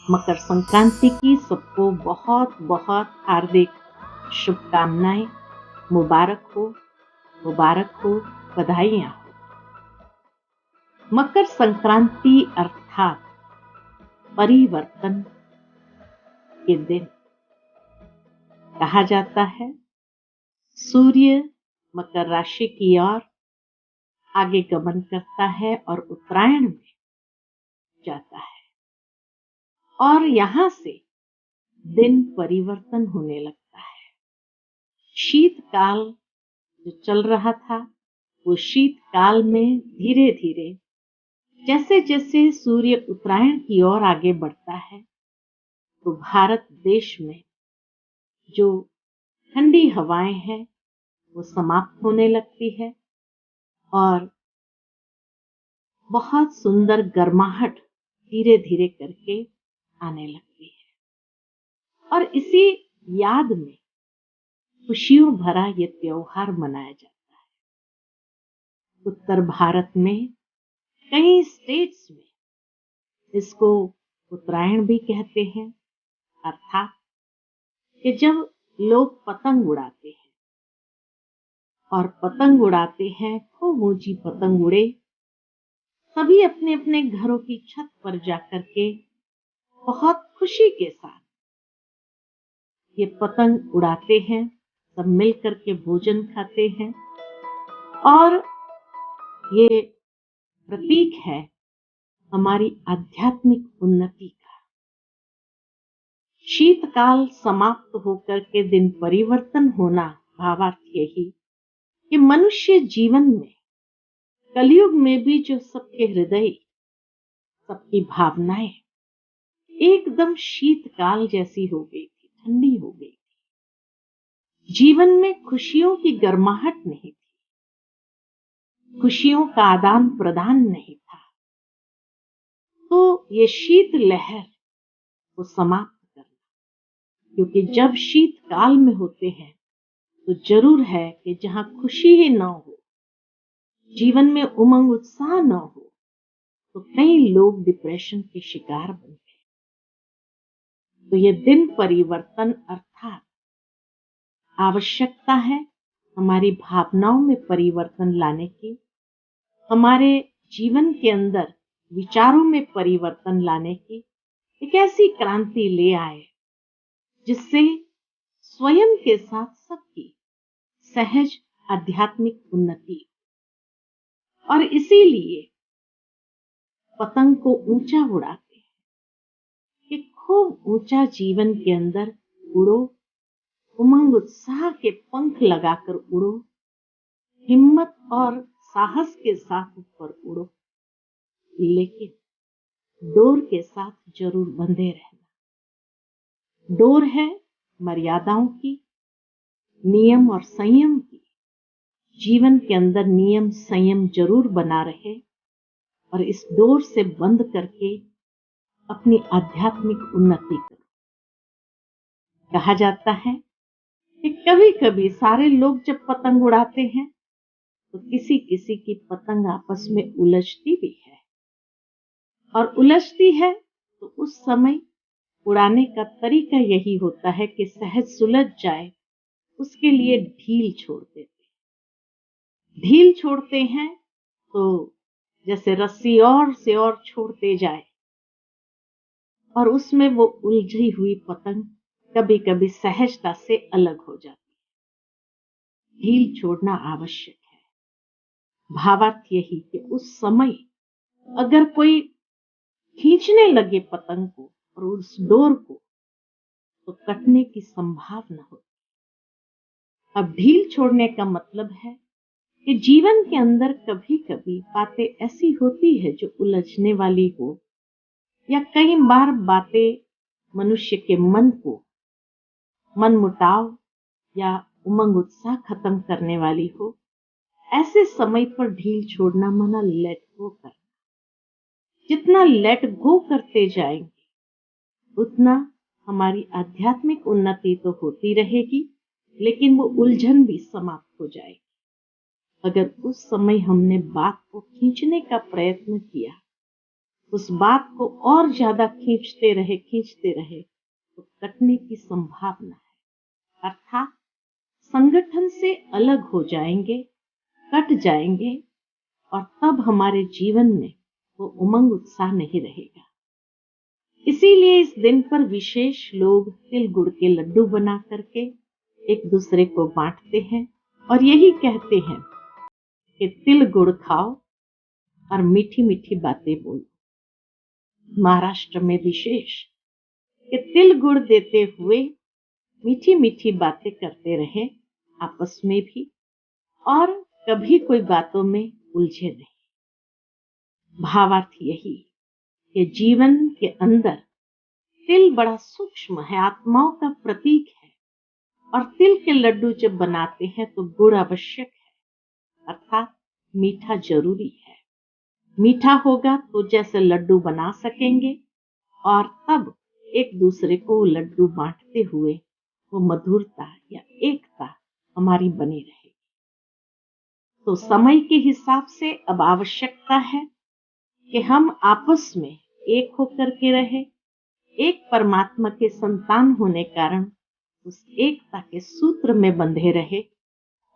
मकर संक्रांति की सबको बहुत बहुत हार्दिक शुभकामनाएं। मुबारक हो, बधाइयाँ हो। मकर संक्रांति अर्थात परिवर्तन के दिन कहा जाता है। सूर्य मकर राशि की ओर आगे गमन करता है और उत्तरायण में जाता है और यहाँ से दिन परिवर्तन होने लगता है। शीतकाल जो चल रहा था वो शीतकाल में धीरे धीरे जैसे जैसे सूर्य उत्तरायण की ओर आगे बढ़ता है तो भारत देश में जो ठंडी हवाएं हैं वो समाप्त होने लगती है और बहुत सुंदर गर्माहट धीरे धीरे करके आने लगती है। और इसी याद में खुशियों भरा ये त्योहार मनाया जाता है। उत्तर भारत में कई स्टेट्स में इसको उत्तरायण भी कहते हैं, अर्थात कि जब लोग पतंग उड़ाते हैं और पतंग उड़ाते हैं, खूब ऊंची पतंग उड़े, सभी अपने अपने घरों की छत पर जाकर के बहुत खुशी के साथ ये पतंग उड़ाते हैं, सब मिल करके भोजन खाते हैं और ये प्रतीक है हमारी आध्यात्मिक उन्नति का। शीतकाल समाप्त होकर के दिन परिवर्तन होना भावार्थ यही कि मनुष्य जीवन में कलयुग में भी जो सबके हृदय, सबकी भावनाएं एकदम शीतकाल जैसी हो गई थी, ठंडी हो गई थी। जीवन में खुशियों की गर्माहट नहीं थी, खुशियों का आदान प्रदान नहीं था। तो ये शीत लहर को समाप्त करना, क्योंकि जब शीतकाल में होते हैं तो जरूर है कि जहां खुशी ही ना हो, जीवन में उमंग उत्साह ना हो, तो कई लोग डिप्रेशन के शिकार बन गए। तो ये दिन परिवर्तन अर्थात आवश्यकता है हमारी भावनाओं में परिवर्तन लाने की, हमारे जीवन के अंदर विचारों में परिवर्तन लाने की एक ऐसी क्रांति ले आए जिससे स्वयं के साथ सबकी सहज आध्यात्मिक उन्नति। और इसीलिए पतंग को ऊंचा उड़ाते हैं कि खूब ऊंचा जीवन के अंदर उड़ो, उमंग उत्साह के पंख लगाकर उड़ो, हिम्मत और साहस के साथ ऊपर उड़ो, लेकिन डोर के साथ जरूर बंधे रहना। डोर है मर्यादाओं की, नियम और संयम की। जीवन के अंदर नियम संयम जरूर बना रहे और इस डोर से बंद करके अपनी आध्यात्मिक उन्नति करो। कहा जाता है कि कभी कभी सारे लोग जब पतंग उड़ाते हैं तो किसी किसी की पतंग आपस में उलझती भी है, और उलझती है तो उस समय उड़ाने का तरीका यही होता है कि सहज सुलझ जाए उसके लिए ढील छोड़ देते हैं। ढील छोड़ते हैं तो जैसे रस्सी और से और छोड़ते जाए और उसमें वो उलझी हुई पतंग कभी कभी सहजता से अलग हो जाती है। ढील छोड़ना आवश्यक है। भावार्थ यही कि उस समय अगर कोई खींचने लगे पतंग को और उस डोर को तो कटने की संभावना होती। अब ढील छोड़ने का मतलब है कि जीवन के अंदर कभी कभी बातें ऐसी होती है जो उलझने वाली हो, या कई बार बातें मनुष्य के मन को मन मुटाव या उमंग उत्साह खत्म करने वाली हो। ऐसे समय पर ढील छोड़ना माना लेट गो करना। जितना लेट गो करते जाएंगे उतना हमारी आध्यात्मिक उन्नति तो होती रहेगी, लेकिन वो उलझन भी समाप्त हो जाएगी। अगर उस समय हमने बात को खींचने का प्रयत्न किया उस बात को और ज्यादा खींचते रहे तो कटने की संभावना है, अर्थात संगठन से अलग हो जाएंगे, कट जाएंगे, और तब हमारे जीवन में वो उमंग उत्साह नहीं रहेगा। इसीलिए इस दिन पर विशेष लोग तिल गुड़ के लड्डू बना करके एक दूसरे को बांटते हैं और यही कहते हैं कि तिल गुड़ खाओ और मीठी मीठी बातें बोलो। महाराष्ट्र में विशेष कि तिल गुड़ देते हुए मीठी मीठी बातें करते रहे आपस में भी, और कभी कोई बातों में उलझे नहीं। भावार्थ यही कि जीवन के अंदर तिल बड़ा सूक्ष्म है, आत्माओं का प्रतीक है, और तिल के लड्डू जब बनाते हैं तो गुड़ आवश्यक है, अर्थात मीठा जरूरी है। मीठा होगा तो जैसे लड्डू बना सकेंगे, और तब एक दूसरे को लड्डू बांटते हुए वो मधुरता या एकता हमारी बनी रहेगी। तो समय के हिसाब से अब आवश्यकता है कि हम आपस में एक होकर के रहे, एक परमात्मा के संतान होने कारण उस एकता के सूत्र में बंधे रहे,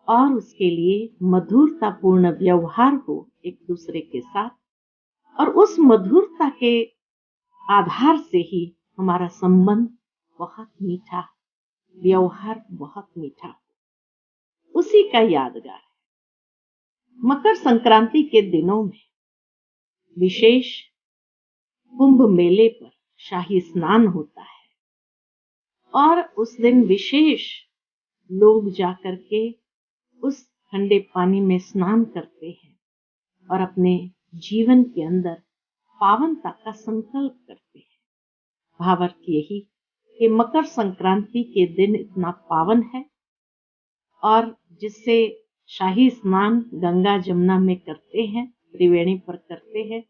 और उसके लिए मधुरतापूर्ण व्यवहार हो एक दूसरे के साथ, और उस मधुरता के आधार से ही हमारा संबंध बहुत मीठा, व्यवहार बहुत मीठा हो। उसी का यादगार है। मकर संक्रांति के दिनों में विशेष कुंभ मेले पर शाही स्नान होता है, और उस दिन विशेष लोग जाकर के उस ठंडे पानी में स्नान करते हैं और अपने जीवन के अंदर पावनता का संकल्प करते हैं। भावार्थ यही कि मकर संक्रांति के दिन इतना पावन है, और जिससे शाही स्नान गंगा जमुना में करते हैं, त्रिवेणी पर करते हैं,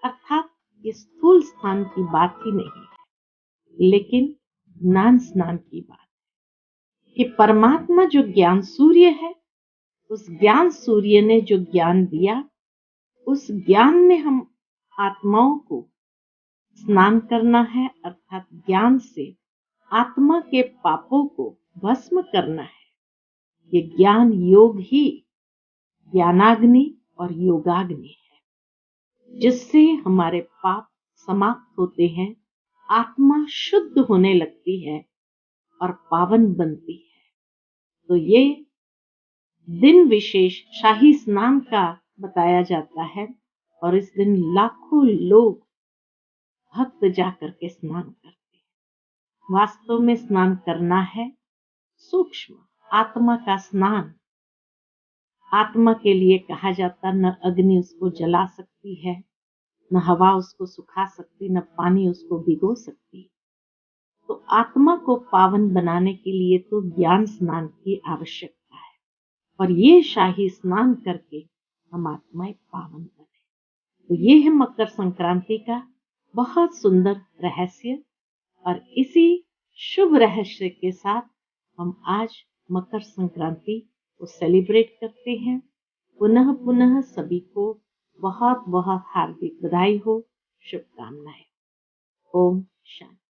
अर्थात ये स्थूल स्थान की बात ही नहीं है, लेकिन ज्ञान स्नान की बात है कि परमात्मा जो ज्ञान सूर्य है, उस ज्ञान सूर्य ने जो ज्ञान दिया, उस ज्ञान में हम आत्माओं को स्नान करना है, अर्थात ज्ञान से आत्मा के पापों को भस्म करना है। ये ज्ञान योग ही ज्ञानाग्नि और योगाग्नि है, जिससे हमारे पाप समाप्त होते हैं, आत्मा शुद्ध होने लगती है और पावन बनती है। तो ये दिन विशेष शाही स्नान का बताया जाता है, और इस दिन लाखों लोग भक्त जाकर के स्नान करते हैं। वास्तव में स्नान करना है सूक्ष्म आत्मा का स्नान। आत्मा के लिए कहा जाता, न अग्नि उसको जला सकती है, न हवा उसको सुखा सकती, न पानी उसको भिगो सकती। तो आत्मा को पावन बनाने के लिए तो ज्ञान स्नान की आवश्यकता है, और ये शाही स्नान करके हम आत्माएं पावन बने। तो ये है मकर संक्रांति का बहुत सुंदर रहस्य, और इसी शुभ रहस्य के साथ हम आज मकर संक्रांति को सेलिब्रेट करते हैं। पुनः पुनः सभी को बहुत बहुत हार्दिक बधाई हो, शुभकामनाएं। ओम शांति।